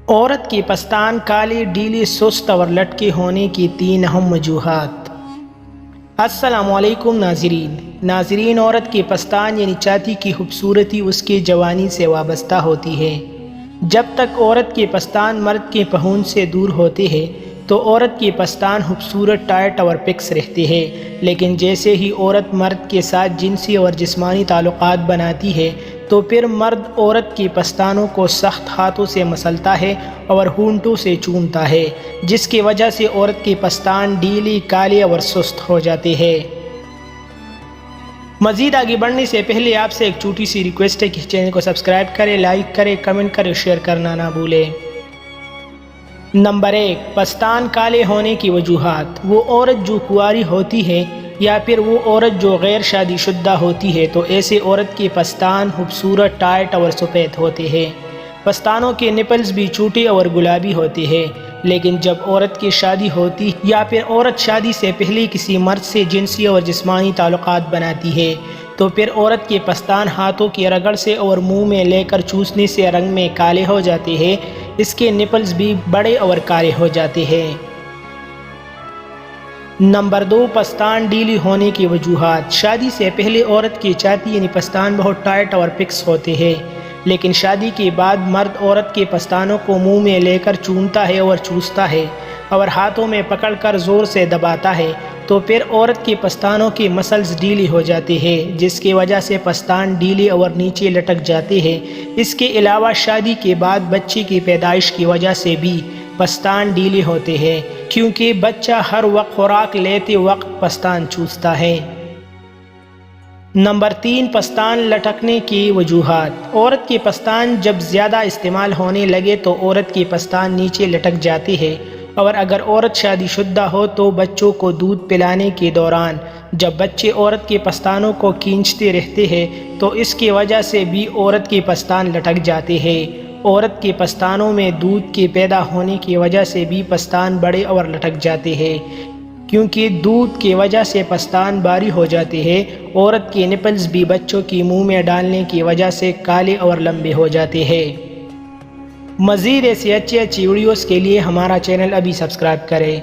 عورت کے پستان کالے، ڈھیلے، سست اور لٹکے ہونے کی 3 اہم وجوہات۔ السلام علیکم ناظرین، عورت کے پستان یعنی چھاتی کی خوبصورتی اس کی جوانی سے وابستہ ہوتی ہے۔ جب تک عورت کے پستان مرد کے پہنچ سے دور ہوتے ہیں تو عورت کے پستان خوبصورت، ٹائٹ اور فکس رہتے ہیں، لیکن جیسے ہی عورت مرد کے ساتھ جنسی اور جسمانی تعلقات بناتی ہے تو پھر مرد عورت کے پستانوں کو سخت ہاتھوں سے مسلتا ہے اور ہونٹوں سے چومتا ہے، جس کی وجہ سے عورت کے پستان ڈھیلے، کالے اور سست ہو جاتے ہیں۔ مزید آگے بڑھنے سے پہلے آپ سے ایک چھوٹی سی ریکویسٹ ہے کہ چینل کو سبسکرائب کریں، لائک کریں، کمنٹ کریں، شیئر کرنا نہ بھولیں۔ نمبر 1، پستان کالے ہونے کی وجوہات۔ وہ عورت جو کنواری ہوتی ہے یا پھر وہ عورت جو غیر شادی شدہ ہوتی ہے تو ایسے عورت کے پستان خوبصورت، ٹائٹ اور سفید ہوتے ہیں۔ پستانوں کے نپلز بھی چھوٹے اور گلابی ہوتے ہیں، لیکن جب عورت کی شادی ہوتی یا پھر عورت شادی سے پہلے کسی مرد سے جنسی اور جسمانی تعلقات بناتی ہے تو پھر عورت کے پستان ہاتھوں کی رگڑ سے اور منہ میں لے کر چوسنے سے رنگ میں کالے ہو جاتے ہیں۔ اس کے نپلز بھی بڑے اور کالے ہو جاتے ہیں۔ نمبر 2، پستان ڈھیلی ہونے کی وجوہات۔ شادی سے پہلے عورت کی چھاتی یعنی پستان بہت ٹائٹ اور فکس ہوتے ہیں، لیکن شادی کے بعد مرد عورت کے پستانوں کو منہ میں لے کر چومتا ہے اور چوستا ہے اور ہاتھوں میں پکڑ کر زور سے دباتا ہے تو پھر عورت کے پستانوں کے مسلز ڈھیلے ہو جاتے ہیں، جس کی وجہ سے پستان ڈھیلے اور نیچے لٹک جاتے ہیں۔ اس کے علاوہ شادی کے بعد بچے کی پیدائش کی وجہ سے بھی پستان ڈھیلے ہوتے ہیں، کیونکہ بچہ ہر وقت خوراک لیتے وقت پستان چوستا ہے۔ نمبر 3، پستان لٹکنے کی وجوہات۔ عورت کے پستان جب زیادہ استعمال ہونے لگے تو عورت کے پستان نیچے لٹک جاتے ہیں، اور اگر عورت شادی شدہ ہو تو بچوں کو دودھ پلانے کے دوران جب بچے عورت کے پستانوں کو کھینچتے رہتے ہیں تو اس کی وجہ سے بھی عورت کے پستان لٹک جاتے ہیں۔ عورت کے پستانوں میں دودھ کے پیدا ہونے کی وجہ سے بھی پستان بڑے اور لٹک جاتے ہیں، کیونکہ دودھ کی وجہ سے پستان بھاری ہو جاتے ہیں۔ عورت کے نپلز بھی بچوں کے منہ میں ڈالنے کی وجہ سے کالے اور لمبے ہو جاتے ہیں۔ مزید ایسی اچھی ویڈیوز کے لیے ہمارا چینل ابھی سبسکرائب کریں۔